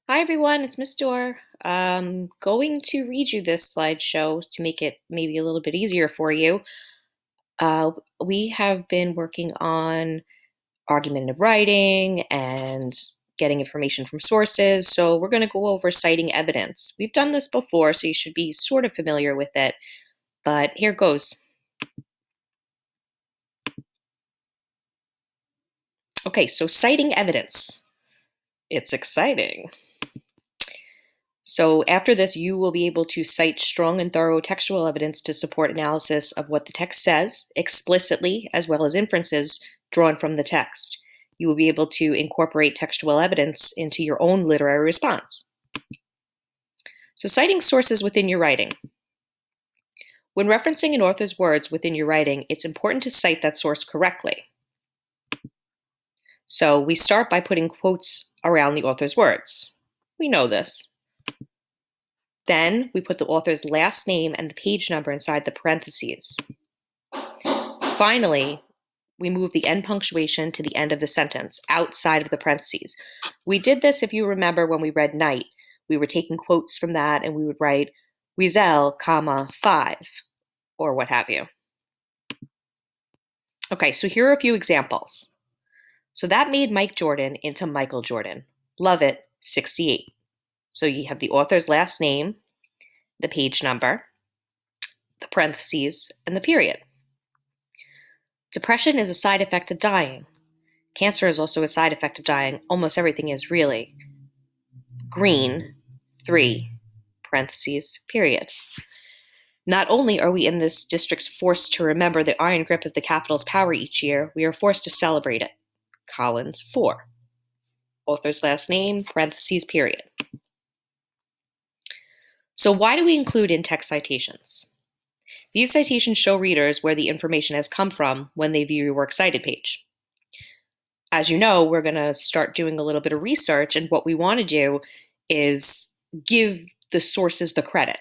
Hi everyone, it's Miss Dorr. Going to read you this slideshow to make it maybe a little bit easier for you. Uh, we have been working on argumentative writing and getting information from sources, so we're going to go over citing evidence. We've done this before, so you should be sort of familiar with it, but here goes. Okay, so citing evidence. It's exciting. So after this, you will be able to cite strong and thorough textual evidence to support analysis of what the text says explicitly, as well as inferences drawn from the text. You will be able to incorporate textual evidence into your own literary response. So citing sources within your writing. When referencing an author's words within your writing, it's important to cite that source correctly. So we start by putting quotes around the author's words. We know this. Then we put the author's last name and the page number inside the parentheses. Finally, we move the end punctuation to the end of the sentence, outside of the parentheses. We did this, if you remember, when we read night. We were taking quotes from that and we would write Wiesel, comma, 5, or what have you. Okay, so here are a few examples. So that made Mike Jordan into Michael Jordan. Love it, 68. So you have the author's last name, the page number, the parentheses, and the period. Depression is a side effect of dying. Cancer is also a side effect of dying. Almost everything is, really. Green, 3, parentheses, period. Not only are we in this district's forced to remember the iron grip of the capital's power each year, we are forced to celebrate it. Collins, 4. Author's last name, parentheses, period. So why do we include in-text citations? These citations show readers where the information has come from when they view your works cited page. As you know, we're going to start doing a little bit of research, and what we want to do is give the sources the credit.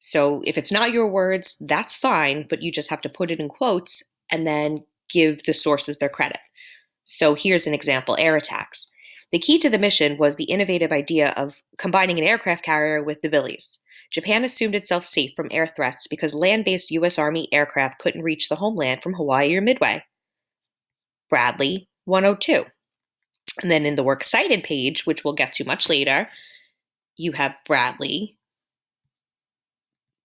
So if it's not your words, that's fine, but you just have to put it in quotes and then give the sources their credit. So here's an example, air attacks. The key to the mission was the innovative idea of combining an aircraft carrier with the Billies. Japan assumed itself safe from air threats because land-based U.S. Army aircraft couldn't reach the homeland from Hawaii or Midway. Bradley, 102. And then in the works cited page, which we'll get to much later, you have Bradley,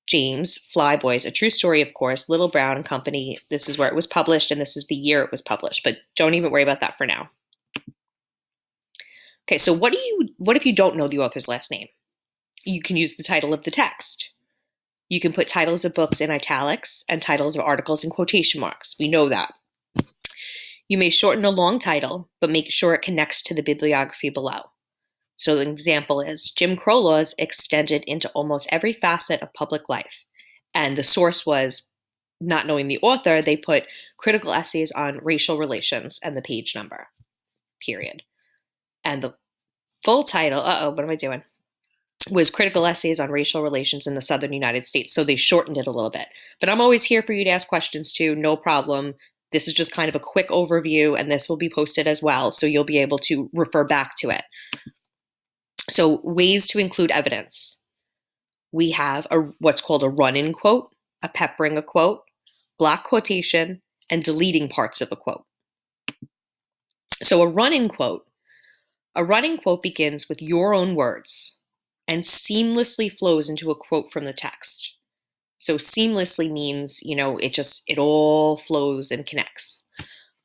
James, Flyboys, a true story, of course, Little Brown and Company. This is where it was published, and this is the year it was published, but don't even worry about that for now. Okay, so what if you don't know the author's last name? You can use the title of the text. You can put titles of books in italics and titles of articles in quotation marks. We know that. You may shorten a long title, but make sure it connects to the bibliography below. So an example is Jim Crow laws extended into almost every facet of public life. And the source was, not knowing the author, they put critical essays on racial relations and the page number, period. And the full title, what am I doing? Was critical essays on racial relations in the southern United States. So they shortened it a little bit. But I'm always here for you to ask questions too, no problem. This is just kind of a quick overview, and this will be posted as well, so you'll be able to refer back to it. So ways to include evidence. We have what's called a run-in quote, a peppering a quote, block quotation, and deleting parts of a quote. So a run-in quote begins with your own words and seamlessly flows into a quote from the text. So seamlessly means, it all flows and connects.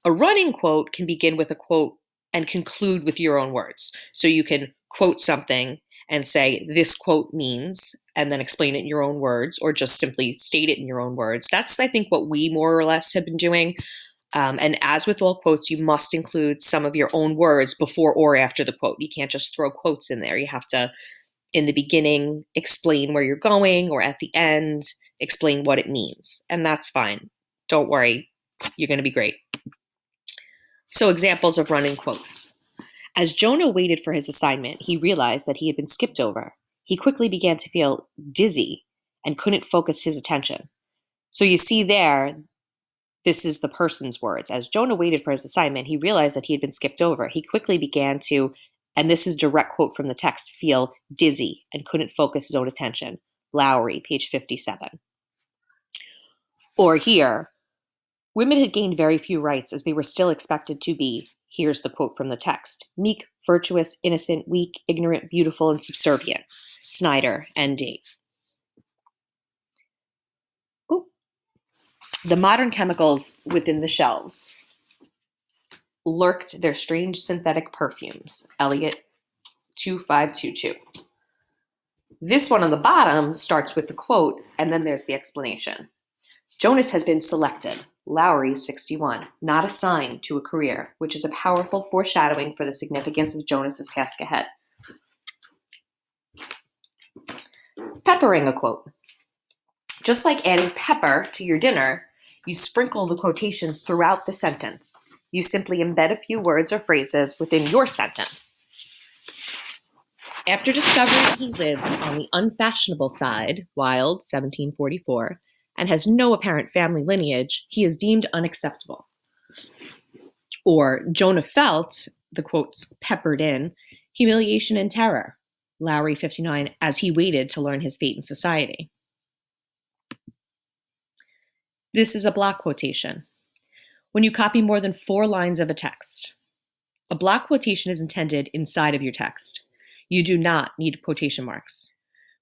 A running quote can begin with a quote and conclude with your own words. So you can quote something and say, this quote means, and then explain it in your own words, or just simply state it in your own words. That's, I think, what we more or less have been doing. And as with all quotes, you must include some of your own words before or after the quote. You can't just throw quotes in there. You have to, in the beginning, explain where you're going, or at the end, explain what it means. And that's fine. Don't worry. You're going to be great. So examples of running quotes. As Jonah waited for his assignment, he realized that he had been skipped over. He quickly began to feel dizzy and couldn't focus his attention. So you see there, this is the person's words. As Jonah waited for his assignment, he realized that he had been skipped over. He quickly began to and this is a direct quote from the text, feel dizzy and couldn't focus his own attention. Lowry, page 57. Or here, women had gained very few rights as they were still expected to be, here's the quote from the text, meek, virtuous, innocent, weak, ignorant, beautiful, and subservient. Snyder, N.D. Ooh. The modern chemicals within the shelves lurked their strange synthetic perfumes. Eliot, 2522. This one on the bottom starts with the quote, and then there's the explanation. Jonas has been selected. Lowry, 61, not assigned to a career, which is a powerful foreshadowing for the significance of Jonas's task ahead. Peppering a quote. Just like adding pepper to your dinner, you sprinkle the quotations throughout the sentence. You simply embed a few words or phrases within your sentence. After discovering he lives on the unfashionable side, Wilde, 1744, and has no apparent family lineage, he is deemed unacceptable. Or Jonah felt, the quotes peppered in, humiliation and terror, Lowry, 59, as he waited to learn his fate in society. This is a block quotation. When you copy more than 4 lines of a text, a block quotation is intended inside of your text. You do not need quotation marks.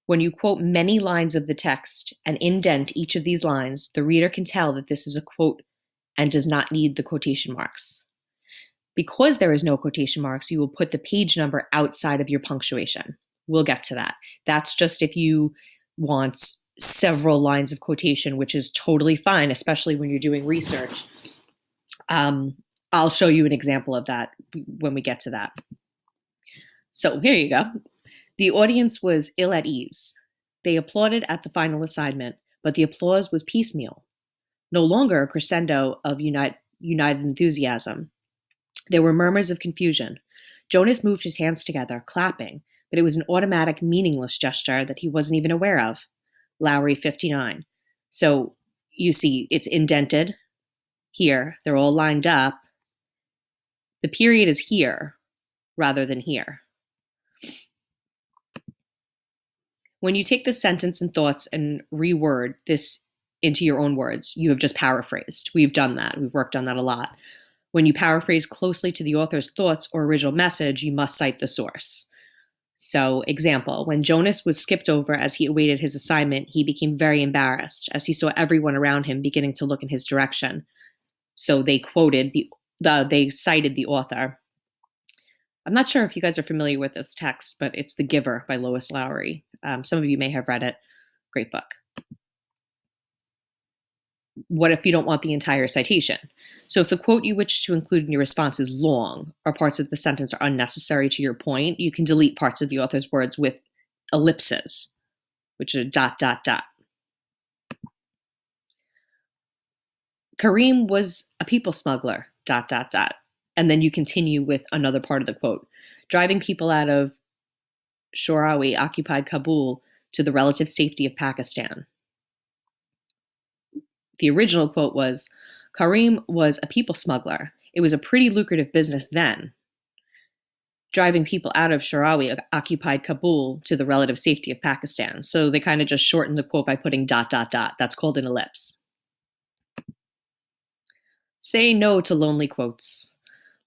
When you quote many lines of the text and indent each of these lines, the reader can tell that this is a quote and does not need the quotation marks. Because there is no quotation marks, you will put the page number outside of your punctuation. We'll get to that. That's just if you want several lines of quotation, which is totally fine, especially when you're doing research. I'll show you an example of that when we get to that. So here you go. The audience was ill at ease. They applauded at the final assignment, but the applause was piecemeal. No longer a crescendo of united enthusiasm. There were murmurs of confusion. Jonas moved his hands together, clapping, but it was an automatic, meaningless gesture that he wasn't even aware of. Lowry, 59. So you see, it's indented here. They're all lined up. The period is here rather than here. When you take this sentence and thoughts and reword this into your own words, you have just paraphrased. We've done that. We've worked on that a lot. When you paraphrase closely to the author's thoughts or original message, you must cite the source. So, example, when Jonas was skipped over as he awaited his assignment, he became very embarrassed as he saw everyone around him beginning to look in his direction. So they quoted they cited the author. I'm not sure if you guys are familiar with this text, but it's The Giver by Lois Lowry. Some of you may have read it. Great book. What if you don't want the entire citation? So if the quote you wish to include in your response is long or parts of the sentence are unnecessary to your point, you can delete parts of the author's words with ellipses, which are ... Kareem was a people smuggler, ... And then you continue with another part of the quote. Driving people out of Shorawi occupied Kabul to the relative safety of Pakistan. The original quote was, Kareem was a people smuggler. It was a pretty lucrative business then. Driving people out of Shorawi occupied Kabul to the relative safety of Pakistan. So they kind of just shortened the quote by putting ... That's called an ellipse. Say no to lonely quotes.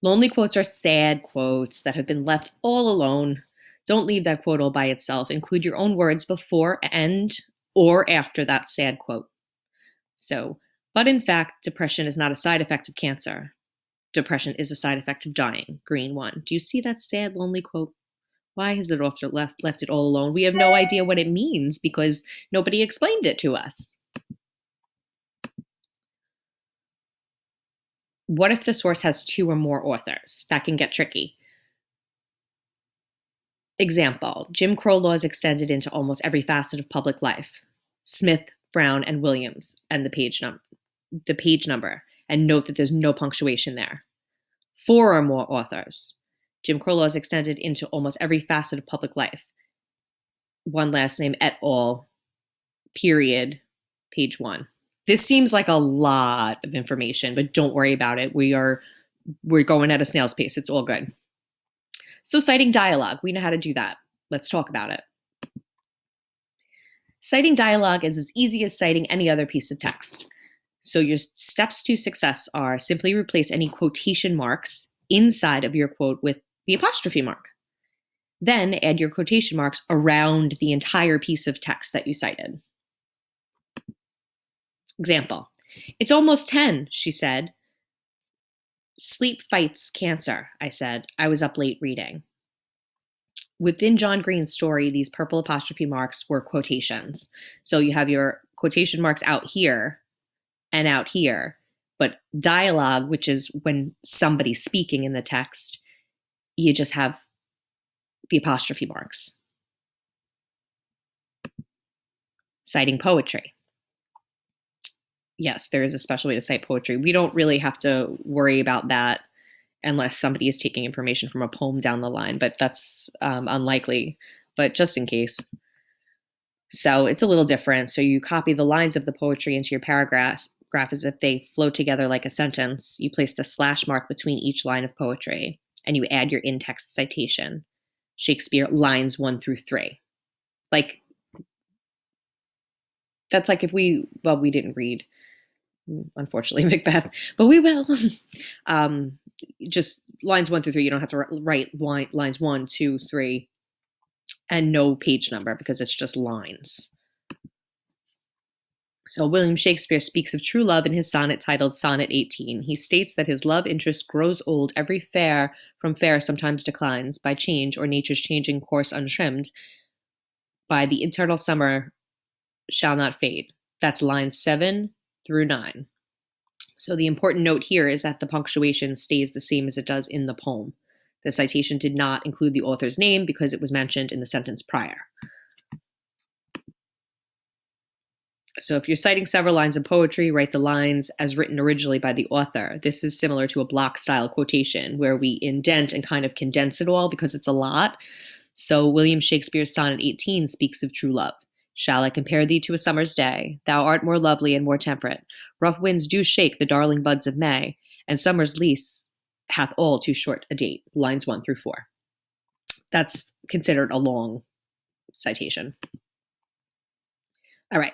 Lonely quotes are sad quotes that have been left all alone. Don't leave that quote all by itself. Include your own words before and or after that sad quote. So, but in fact, depression is not a side effect of cancer. Depression is a side effect of dying. Green 1. Do you see that sad, lonely quote? Why has the author left it all alone? We have no idea what it means because nobody explained it to us. What if the source has 2 or more authors? That can get tricky. Example, Jim Crow laws extended into almost every facet of public life. Smith, Brown, and Williams, and the page number, and note that there's no punctuation there. 4 or more authors. Jim Crow laws extended into almost every facet of public life. One last name, et al., period, page 1. This seems like a lot of information, but don't worry about it. We're going at a snail's pace. It's all good. So citing dialogue, we know how to do that. Let's talk about it. Citing dialogue is as easy as citing any other piece of text. So your steps to success are simply replace any quotation marks inside of your quote with the apostrophe mark. Then add your quotation marks around the entire piece of text that you cited. Example, "It's almost 10, she said. Sleep fights cancer, I said. I was up late reading." Within John Green's story, these purple apostrophe marks were quotations. So you have your quotation marks out here and out here, but dialogue, which is when somebody's speaking in the text, you just have the apostrophe marks. Citing poetry. Yes, there is a special way to cite poetry. We don't really have to worry about that unless somebody is taking information from a poem down the line, but that's unlikely, but just in case. So it's a little different. So you copy the lines of the poetry into your paragraph as if they flow together like a sentence. You place the slash mark between each line of poetry, and you add your in-text citation. Shakespeare, lines 1 through 3. Like, that's like if we didn't read, unfortunately, Macbeth, but we will. Just lines 1 through 3. You don't have to write lines 1, 2, 3, and no page number because it's just lines. So William Shakespeare speaks of true love in his sonnet titled Sonnet 18. He states that his love interest grows old, every fair from fair sometimes declines, by change or nature's changing course untrimmed, by the eternal summer shall not fade. That's lines 7 through 9. So the important note here is that the punctuation stays the same as it does in the poem. The citation did not include the author's name because it was mentioned in the sentence prior. So if you're citing several lines of poetry, write the lines as written originally by the author. This is similar to a block-style quotation where we indent and kind of condense it all because it's a lot. So William Shakespeare's Sonnet 18 speaks of true love. "Shall I compare thee to a summer's day? Thou art more lovely and more temperate. Rough winds do shake the darling buds of May, and summer's lease hath all too short a date." Lines 1 through 4. That's considered a long citation. All right.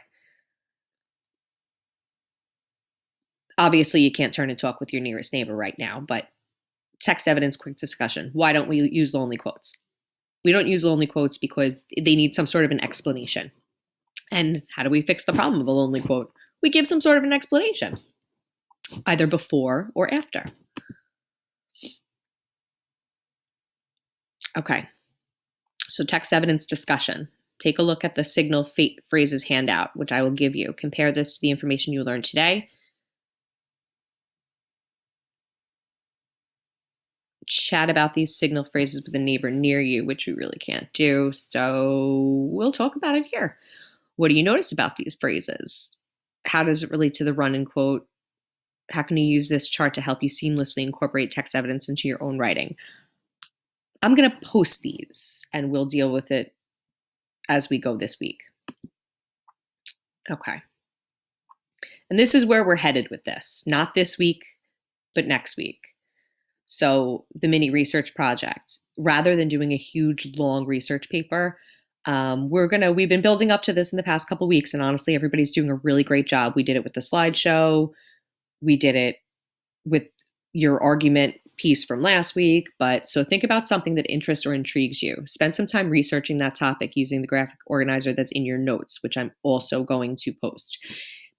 Obviously, you can't turn and talk with your nearest neighbor right now, but text evidence, quick discussion. Why don't we use lonely quotes? We don't use lonely quotes because they need some sort of an explanation. And how do we fix the problem of a lonely quote? We give some sort of an explanation, either before or after. Okay, so text evidence discussion. Take a look at the signal phrases handout, which I will give you. Compare this to the information you learned today. Chat about these signal phrases with a neighbor near you, which we really can't do, so we'll talk about it here. What do you notice about these phrases? How does it relate to the run-in quote? How can you use this chart to help you seamlessly incorporate text evidence into your own writing? I'm going to post these, and we'll deal with it as we go this week. Okay. And this is where we're headed with this. Not this week, but next week. So the mini research project, rather than doing a huge, long research paper, we've been building up to this in the past couple weeks, and honestly, everybody's doing a really great job. We did it with the slideshow. We did it with your argument piece from last week. But so think about something that interests or intrigues you. Spend some time researching that topic using the graphic organizer that's in your notes, which I'm also going to post.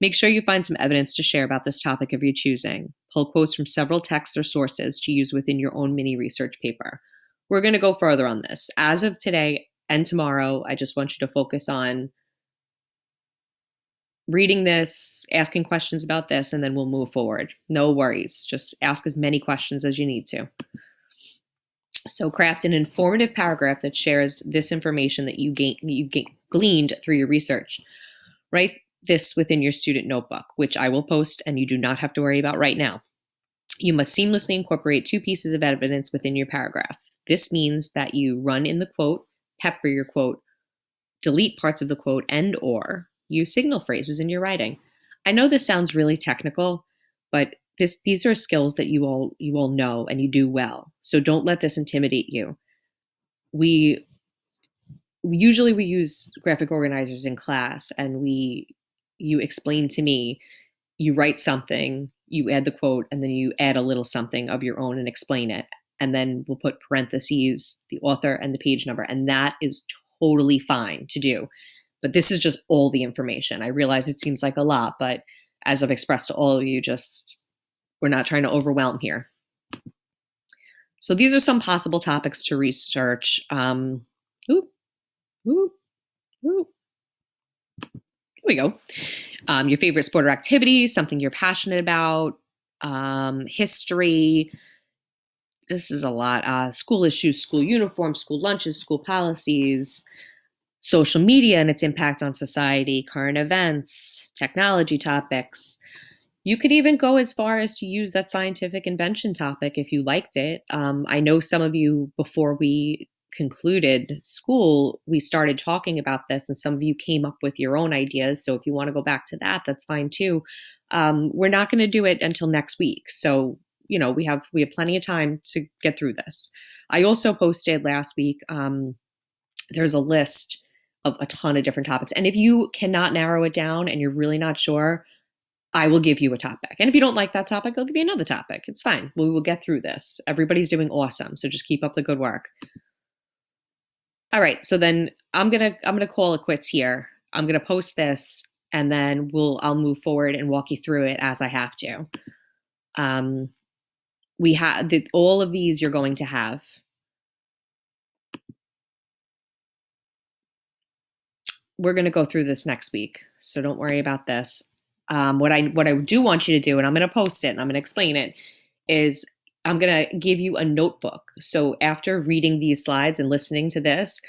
Make sure you find some evidence to share about this topic of your choosing. Pull quotes from several texts or sources to use within your own mini research paper. We're going to go further on this. As of today and tomorrow, I just want you to focus on reading this, asking questions about this, and then we'll move forward. No worries. Just ask as many questions as you need to. So craft an informative paragraph that shares this information that you gleaned through your research. Write this within your student notebook, which I will post and you do not have to worry about right now. You must seamlessly incorporate 2 pieces of evidence within your paragraph. This means that you run in the quote, pepper your quote, delete parts of the quote, and or use signal phrases in your writing. I know this sounds really technical, but these are skills that you all know and you do well. So don't let this intimidate you. we usually we use graphic organizers in class, and you explain to me, you write something, you add the quote, and then you add a little something of your own and explain it. And then we'll put parentheses, the author and the page number. And that is totally fine to do. But this is just all the information. I realize it seems like a lot, but as I've expressed to all of you, we're not trying to overwhelm here. So these are some possible topics to research. Ooh, ooh, ooh. Here we go. Your favorite sport or activity, something you're passionate about, history. This is a lot. School issues, school uniforms, school lunches, school policies, social media and its impact on society, current events, technology topics. You could even go as far as to use that scientific invention topic if you liked it. I know some of you, before we concluded school, we started talking about this, and some of you came up with your own ideas. So if you want to go back to that, that's fine too. We're not going to do it until next week. So, we have plenty of time to get through this. I also posted last week, there's a list of a ton of different topics. And if you cannot narrow it down and you're really not sure, I will give you a topic. And if you don't like that topic, I'll give you another topic. It's fine. We will get through this. Everybody's doing awesome. So just keep up the good work. All right. So then I'm gonna call it quits here. I'm gonna post this, and then I'll move forward and walk you through it as I have to. We have all of these you're going to have. We're going to go through this next week, so don't worry about this. What I do want you to do, and I'm going to post it and I'm going to explain it, is I'm going to give you a notebook. So after reading these slides and listening to this,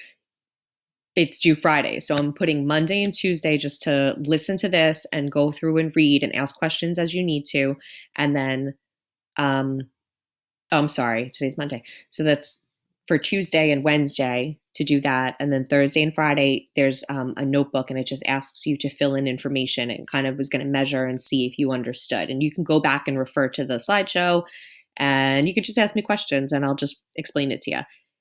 it's due Friday. So I'm putting Monday and Tuesday just to listen to this and go through and read and ask questions as you need to. And then, I'm sorry, today's Monday. So that's for Tuesday and Wednesday to do that. And then Thursday and Friday, there's a notebook, and it just asks you to fill in information and kind of was going to measure and see if you understood. And you can go back and refer to the slideshow, and you can just ask me questions and I'll just explain it to you.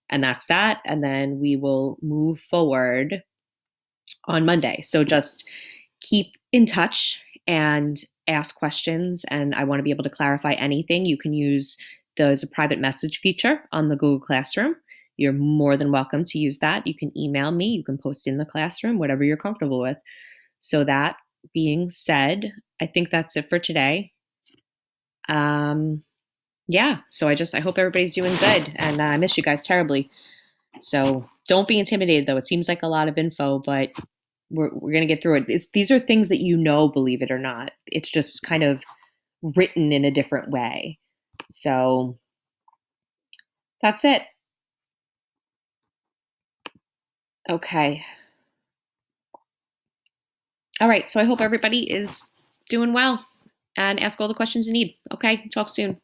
And that's that. And then we will move forward on Monday. So just keep in touch and ask questions. And I want to be able to clarify anything. You can use there's a private message feature on the Google Classroom. You're more than welcome to use that. You can email me. You can post in the classroom, whatever you're comfortable with. So that being said, I think that's it for today. Yeah, so I hope everybody's doing good, and I miss you guys terribly. So don't be intimidated, though. It seems like a lot of info, but we're going to get through it. These are things that believe it or not. It's just kind of written in a different way. So that's it. Okay. All right. So I hope everybody is doing well and ask all the questions you need. Okay. Talk soon.